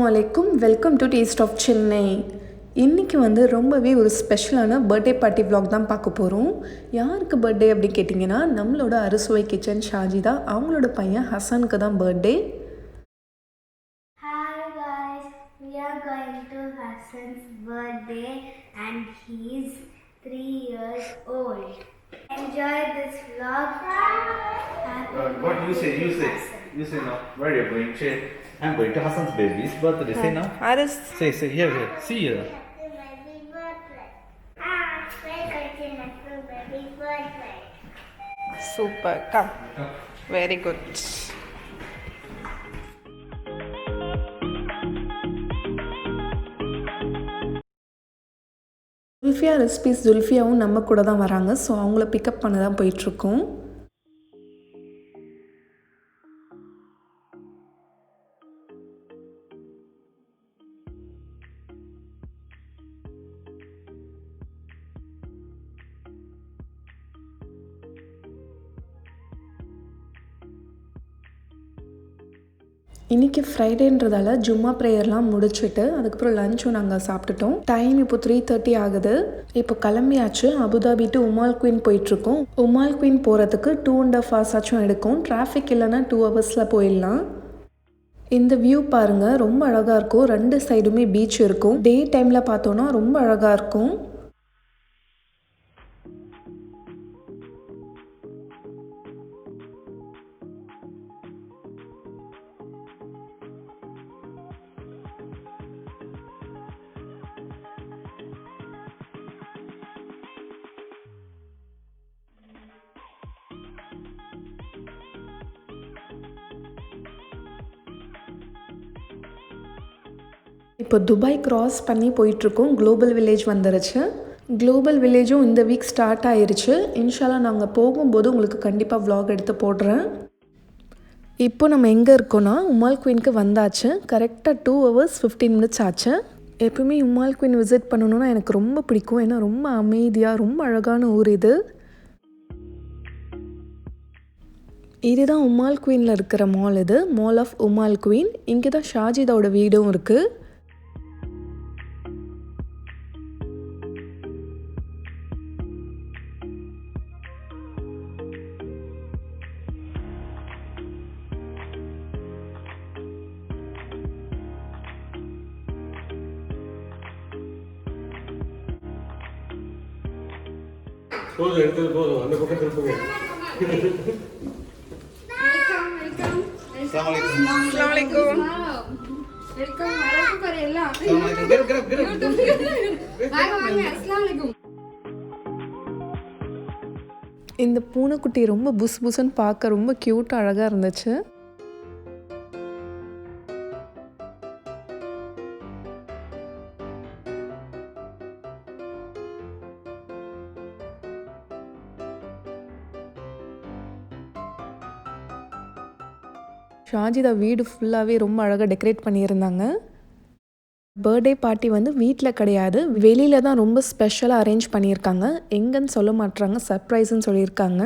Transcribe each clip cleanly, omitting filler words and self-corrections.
Assalamualaikum, welcome to Taste of Chennai. இன்றைக்கி ரொம்பவே ஒரு ஸ்பெஷலான பர்த்டே பார்ட்டி vlog தான் பார்க்க போகிறோம். யாருக்கு பர்த்டே அப்படி கேட்டிங்கன்னா நம்மளோட அறுசுவை கிச்சன் ஷாஜிதா அவங்களோட பையன் ஹசனுக்கு தான் birthday. Hi guys, we are going to Hassan's birthday and he is 3 years old. Enjoy this vlog. What you say? You say now. Where are you going? Say, I'm going to Hassan's baby's birthday. Say now. Aris. Say here. See here. Super, come. Very good. Zulfiya recipes ஜுல்ஃபியாவும் நம்ம கூட தான் வராங்க. So அவங்கள pickup பண்ண தான் போயிட்டுருக்கோம். இன்றைக்கி ஃப்ரைடேன்றதால ஜும்மா ப்ரேயர்லாம் முடிச்சுட்டு அதுக்கப்புறம் லஞ்சும் நாங்கள் சாப்பிட்டுட்டோம். டைம் இப்போ 3:30 ஆகுது. இப்போ கிளம்பியாச்சு. அபுதாபி டு உமால் குயின் போயிட்டுருக்கோம். உமால் குயின் போகிறதுக்கு 2.5 hours ஆச்சும் எடுக்கும். டிராஃபிக் இல்லைன்னா 2 hours போயிடலாம். இந்த வியூ பாருங்கள், ரொம்ப அழகாக இருக்கும். 2 சைடுமே பீச் இருக்கும். டே டைமில் பார்த்தோன்னா ரொம்ப அழகாக இருக்கும். இப்போ துபாய் கிராஸ் பண்ணி போயிட்டுருக்கோம். குளோபல் வில்லேஜ் வந்துருச்சு. குளோபல் வில்லேஜும் இந்த வீக் ஸ்டார்ட் ஆயிருச்சு. இன்ஷால்லா நாங்கள் போகும்போது உங்களுக்கு கண்டிப்பாக vlog எடுத்து போடுறேன். இப்போ நம்ம எங்கே இருக்கோன்னா உமால் குயினுக்கு வந்தாச்சு. கரெக்டாக 2 hours 15 minutes ஆச்சு. எப்பவுமே உமால் குயின் விசிட் பண்ணணுன்னா எனக்கு ரொம்ப பிடிக்கும். ஏன்னா ரொம்ப அமைதியாக ரொம்ப அழகான ஊர் இது. இதுதான் உமால் குயினில் இருக்கிற மால். இது மால் ஆஃப் உமால் குயின். இங்கே தான் ஷாஜிதாவோட வீடும் இருக்குது. போதும் எடுத்தது போதும். அந்த பக்கம் திருப்புங்க. அஸ்ஸலாமு அலைக்கும். வெல்கம். வரது பாரு எல்லாம். வாங்க அஸ்ஸலாமு அலைக்கும். இந்த பூனைக்குட்டி ரொம்ப புஸ் புஸ்ன்னு பார்க்க ரொம்ப க்யூட்டாக அழகாக இருந்துச்சு. ஷாஜிதா வீடு ஃபுல்லாகவே ரொம்ப அழகாக டெக்கரேட் பண்ணியிருந்தாங்க. பர்த்டே பார்ட்டி வீட்டில் கிடையாது, வெளியில் தான் ரொம்ப ஸ்பெஷலாக அரேஞ்ச் பண்ணியிருக்காங்க. எங்கன்னு சொல்ல மாட்டுறாங்க, சர்ப்ரைஸ்ன்னு சொல்லியிருக்காங்க.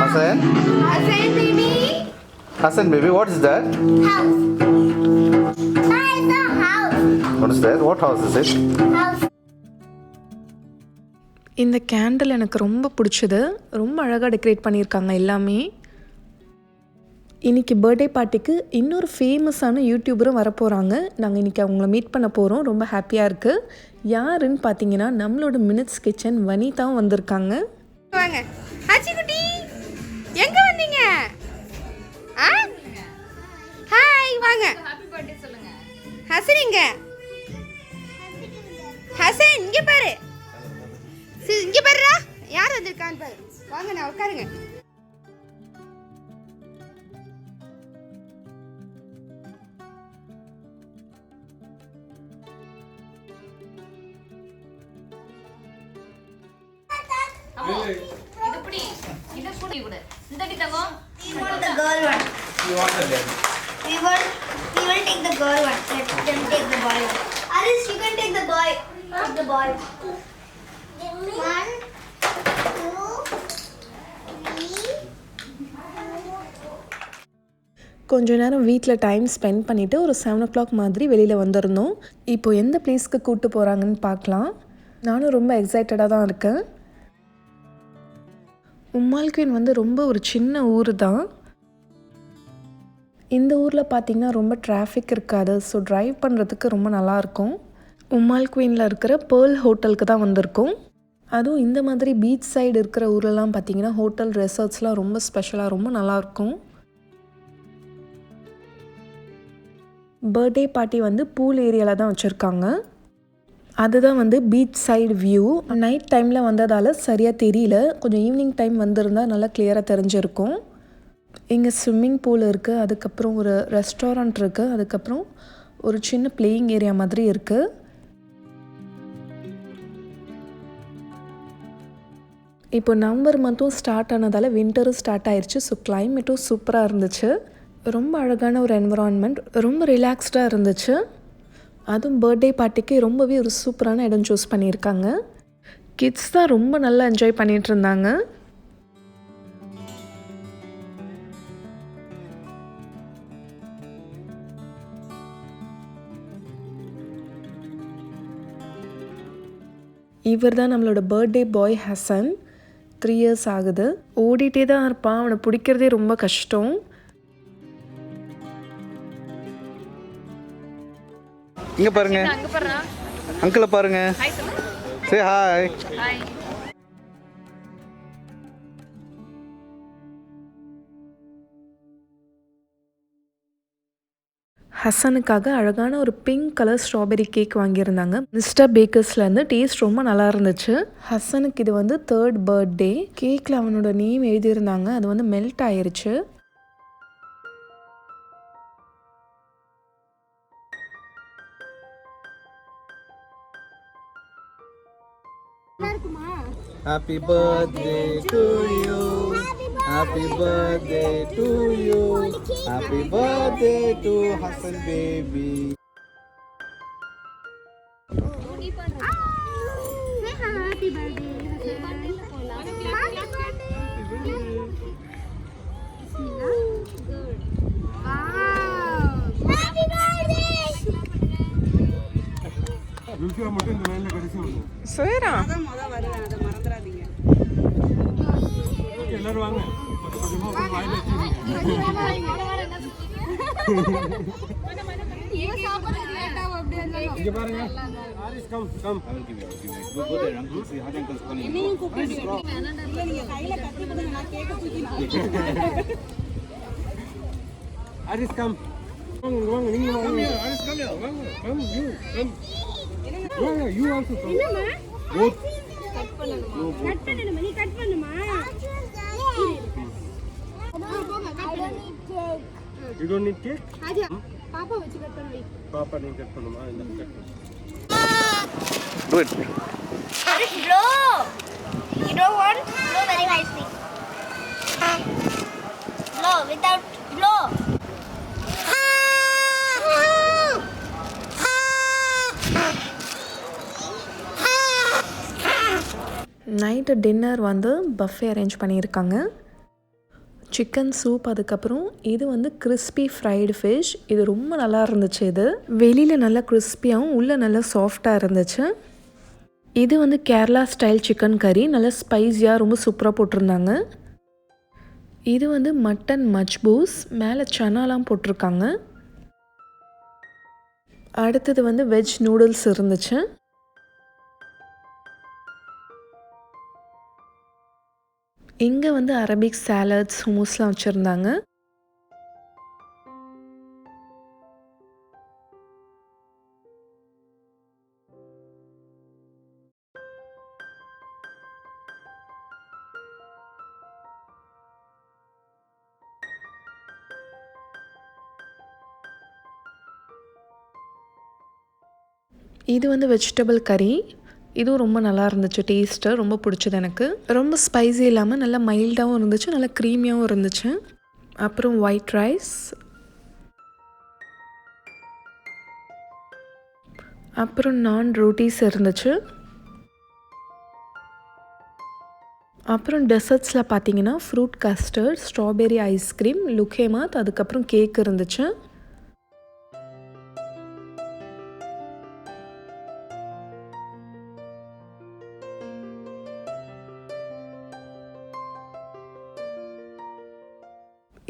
Hassan, baby. Hassan baby, what is that? House. That is a house. What is that? What house is it? House. இந்த கேண்டில் எனக்கு ரொம்ப பிடிச்சது. ரொம்ப அழகாக டெக்கரேட் பண்ணியிருக்காங்க எல்லாமே. இன்றைக்கி பர்த்டே பார்ட்டிக்கு இன்னொரு ஃபேமஸான யூடியூபரும் வரப்போகிறாங்க. நாங்கள் இன்றைக்கி அவங்கள மீட் பண்ண போகிறோம். ரொம்ப ஹாப்பியாக இருக்குது. யாருன்னு பார்த்தீங்கன்னா நம்மளோட மினிட்ஸ் கிச்சன் வனிதாவும் வந்திருக்காங்க. வாங்க ஆச்சி குட்டி, எங்க வந்தீங்க? ஹாய், வாங்க. ஹாப்பி பர்த்டே சொல்லுங்க. ஹசன் இங்க. ஹசன் இங்க பாரு. இங்க பாருடா, யார் வந்திருக்கான்னு பாரு. வாங்க, நான் உட்காருங்க. We want the girl one. You want the left? We will take the girl one. Let them take the boy one. Alice, you can take the boy. Take the boy. 1, 2, 3. கொஞ்ச நேரம் வீட்டில் டைம் ஸ்பெண்ட் பண்ணிவிட்டு ஒரு 7 o'clock மாதிரி வெளியில் வந்திருந்தோம். இப்போது எந்த பிளேஸ்க்கு கூப்பிட்டு போகிறாங்கன்னு பார்க்கலாம். நானும் ரொம்ப எக்ஸைட்டடாக தான் இருக்கேன். உம்மால்குயின் வந்து ரொம்ப ஒரு சின்ன ஊர் தான். இந்த ஊரில் பார்த்திங்கன்னா ரொம்ப டிராஃபிக் இருக்காது. ஸோ ட்ரைவ் பண்ணுறதுக்கு ரொம்ப நல்லாயிருக்கும். உம்மால்குயினில் இருக்கிற பேர்ல் ஹோட்டலுக்கு தான் வந்திருக்கோம். அதுவும் இந்த மாதிரி பீச் சைடு இருக்கிற ஊரெல்லாம் பார்த்திங்கன்னா ஹோட்டல் ரெசார்ட்ஸ்லாம் ரொம்ப ஸ்பெஷலாக ரொம்ப நல்லாயிருக்கும். பர்த்டே பார்ட்டி வந்து பூல் ஏரியாவில் தான் வச்சுருக்காங்க. அதுதான் வந்து பீச் சைடு வியூ. நைட் டைமில் வந்ததால் சரியாக தெரியல. கொஞ்சம் ஈவினிங் டைம் வந்திருந்தால் நல்லா கிளியராக தெரிஞ்சிருக்கும். இங்கே ஸ்விம்மிங் பூல் இருக்குது, அதுக்கப்புறம் ஒரு ரெஸ்டாரண்ட் இருக்குது, அதுக்கப்புறம் ஒரு சின்ன பிளேயிங் ஏரியா மாதிரி இருக்குது. இப்போ நவம்பர் மந்த்தும் ஸ்டார்ட் ஆனதால் வின்டரும் ஸ்டார்ட் ஆயிடுச்சு. ஸோ கிளைமேட்டும் சூப்பராக இருந்துச்சு. ரொம்ப அழகான ஒரு என்விரான்மெண்ட், ரொம்ப ரிலாக்ஸ்டாக இருந்துச்சு. அதுவும் பர்த்டே பார்ட்டிக்கு ரொம்பவே ஒரு சூப்பரான இடம் சூஸ் பண்ணியிருக்காங்க. கிட்ஸ் தான் ரொம்ப நல்லா என்ஜாய் பண்ணிகிட்டு இருந்தாங்க. இவர் தான் நம்மளோட பர்த்டே பாய் ஹசன். 3 years ஆகுது. ஓடிட்டே தான் இருப்பான். அவனை பிடிக்கிறதே ரொம்ப கஷ்டம். இங்க பாருங்க, அங்கிள பாருங்க. Say hi. ஹசனுக்காக அழகான ஒரு பிங்க் கலர் ஸ்ட்ராபெரி கேக் வாங்கியிருந்தாங்க மிஸ்டர் பேக்கர்ஸ்லேருந்து. டேஸ்ட் ரொம்ப நல்லா இருந்துச்சு. ஹசனுக்கு இது வந்து 3rd பர்த்டே. கேக்கில் அவனோட நேம் எழுதியிருந்தாங்க. அது வந்து மெல்ட் ஆயிருச்சு. Happy birthday to you. Happy birthday to you. Happy birthday to Hassan baby. Happy birthday. மட்டும் இந்த லைன்ல கடைசி வரும். சரிடா, அதான் வருவேன், அதை மறந்துடாதீங்க. எல்லாரும் வாங்க. கொஞ்சமா வாயில வச்சுருங்க. இங்க பாருங்க. Aries come come. என்னையும் கூப்பிடுங்க. இல்ல, நீங்க கையில கத்தி கொடுங்க, நான் கேக்க தூக்கிட்டு. Aries come. வாங்க வாங்க, நீங்க வாங்க. Aries come. வாங்க கம், யூ கம். வாங்க, யூ ஆல்சோ கம். என்னம்மா? கட் பண்ணணுமா? கட் பண்ணணுமா? நீ கட் பண்ணுமா? You don't need cake? ஆஜா, பாப்பா வச்சு கட் பண்ணு வை. பாப்பா நீ கட் பண்ணுமா? இந்த கட் பண்ணு. Good. Alice, blow. You don't want? Blow very nicely. Blow without blow. Night dinner வந்து பஃபே அரேஞ்ச் பண்ணியிருக்காங்க. சிக்கன் சூப், அதுக்கப்புறம் இது வந்து கிறிஸ்பி ஃப்ரைடு ஃபிஷ். இது ரொம்ப நல்லா இருந்துச்சு. இது வெளியில் நல்லா கிறிஸ்பியாகவும் உள்ளே நல்லா சாஃப்டாக இருந்துச்சு. இது வந்து கேரளா ஸ்டைல் சிக்கன் கறி. நல்லா ஸ்பைஸியாக ரொம்ப சூப்பராக போட்டிருந்தாங்க. இது வந்து மட்டன் மஜ்பூஸ், மேலே சனாலாம் போட்டிருக்காங்க. அடுத்தது வந்து வெஜ் நூடுல்ஸ் இருந்துச்சு. இங்கே வந்து அரபிக் சாலட்ஸ், ஹுமூஸ்லாம் வச்சுருந்தாங்க. இது வந்து வெஜிடபிள் கறி. இதுவும் ரொம்ப நல்லா இருந்துச்சு. டேஸ்ட்டு ரொம்ப பிடிச்சது எனக்கு. ரொம்ப ஸ்பைசி இல்லாமல் நல்லா மைல்டாகவும் இருந்துச்சு, நல்லா க்ரீமியாகவும் இருந்துச்சு. அப்புறம் ஒயிட் ரைஸ், அப்புறம் நான் ரோட்டீஸ் இருந்துச்சு. அப்புறம் டெசர்ட்ஸில் பார்த்தீங்கன்னா ஃப்ரூட் கஸ்டர்ட், ஸ்ட்ராபெரி ஐஸ்கிரீம், லுக்கேமாத், அதுக்கப்புறம் கேக் இருந்துச்சு.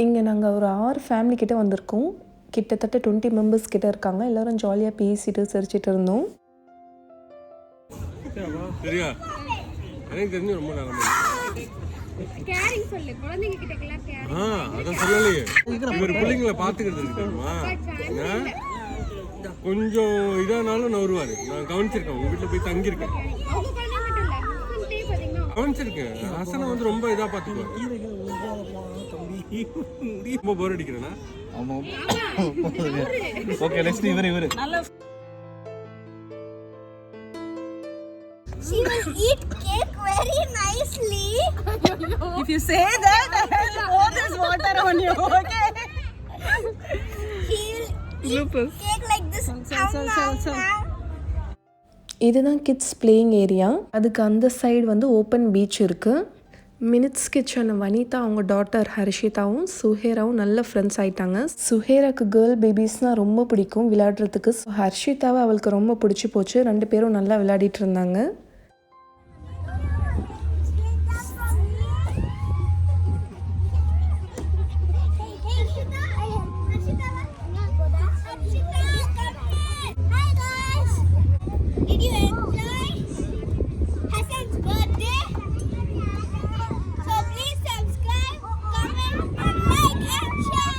இங்கே நாங்கள் ஒரு 6 ஃபேமிலி கிட்டே வந்திருக்கோம். கிட்டத்தட்ட 20 மெம்பர்ஸ் கிட்டே இருக்காங்க. எல்லோரும் ஜாலியாக பேசிட்டு சிரிச்சிட்டு இருந்தோம். சரியா? எனக்கு தெரிஞ்சு ரொம்ப நல்லா கேரிங் சொல்லு, குழந்தைங்க கிட்ட எல்லாம் கேரிங். அதான் சொல்லலையே. இவர் பிள்ளைங்களை பார்த்துக்கிறது தெரியுமா? கொஞ்சம் இதானாலும் நவருவாரு. நான் கவனிச்சிருக்கேன், உங்க வீட்டில் போய் தங்கியிருக்கேன். அவங்க குழந்தை மட்டும் இல்லை, ஹஸ்பண்டே பார்த்தீங்கன்னா கவனிச்சிருக்கேன். ஹசனை வந்து ரொம்ப இதாக பார்த்துக்குவாரு. ரொம்ப போர் அடிக்கிறேன்னா ஓகே, நெக்ஸ்ட் இவரு She will eat cake very nicely. If you say that, I will pour this water on you, okay? He will eat cake like this. So. இதுதான் கிட்ஸ் பிளேயிங் ஏரியா. அதுக்கு அந்த சைடு வந்து open beach இருக்குது. Minutes kitchen Vanitha, அவங்க daughter ஹர்ஷிதாவும் சுஹேராவும் நல்ல friends ஆகிட்டாங்க. சுஹேராக்கு girl பேபிஸ்னால் ரொம்ப பிடிக்கும் விளையாடுறதுக்கு. ஹர்ஷிதாவை அவளுக்கு ரொம்ப பிடிச்சி போச்சு. 2 பேரும் நல்லா விளையாடிட்டு இருந்தாங்க. Did you enjoy Hassan's birthday? So please subscribe, comment and like and share.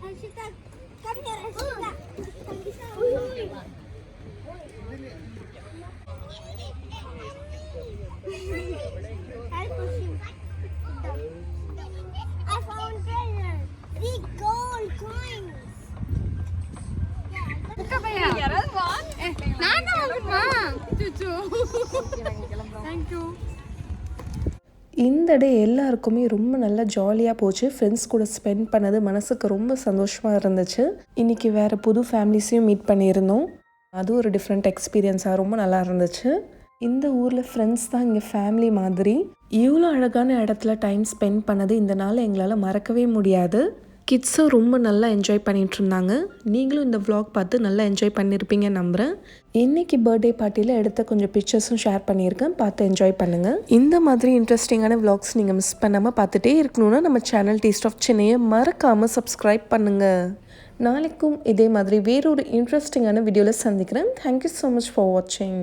Harshita, come here, Harshita. I'll push you. I found treasure. 3 gold coins. இந்த டே எல்லாருக்குமே ரொம்ப நல்லா ஜாலியாக போச்சு. ஃப்ரெண்ட்ஸ் கூட ஸ்பெண்ட் பண்ணது மனசுக்கு ரொம்ப சந்தோஷமாக இருந்துச்சு. இன்றைக்கி வேறு புது ஃபேமிலிஸையும் மீட் பண்ணியிருந்தோம். அது ஒரு டிஃப்ரெண்ட் எக்ஸ்பீரியன்ஸாக ரொம்ப நல்லா இருந்துச்சு. இந்த ஊரில் ஃப்ரெண்ட்ஸ் தான் இங்கே ஃபேமிலி மாதிரி. இவ்வளோ அழகான இடத்துல டைம் ஸ்பெண்ட் பண்ணது இந்த நாள் எங்களால் மறக்கவே முடியாது. கிட்ஸும் ரொம்ப நல்லா என்ஜாய் பண்ணிகிட்டு இருந்தாங்க. நீங்களும் இந்த vlog பார்த்து நல்லா என்ஜாய் பண்ணியிருப்பீங்க நம்புகிறேன். இன்றைக்கி பர்த்டே பார்ட்டியில் எடுத்த கொஞ்சம் பிக்சர்ஸும் ஷேர் பண்ணியிருக்கேன். பார்த்து என்ஜாய் பண்ணுங்கள். இந்த மாதிரி இன்ட்ரெஸ்டிங்கான vlogs நீங்கள் மிஸ் பண்ணாமல் பார்த்துட்டே இருக்கணும்னா நம்ம சேனல் டேஸ்ட் ஆஃப் சென்னையை மறக்காமல் சப்ஸ்கிரைப் பண்ணுங்கள். நாளைக்கும் இதே மாதிரி வேறொரு இன்ட்ரெஸ்டிங்கான வீடியோவில் சந்திக்கிறேன். தேங்க்யூ ஸோ மச் ஃபார் வாட்சிங்.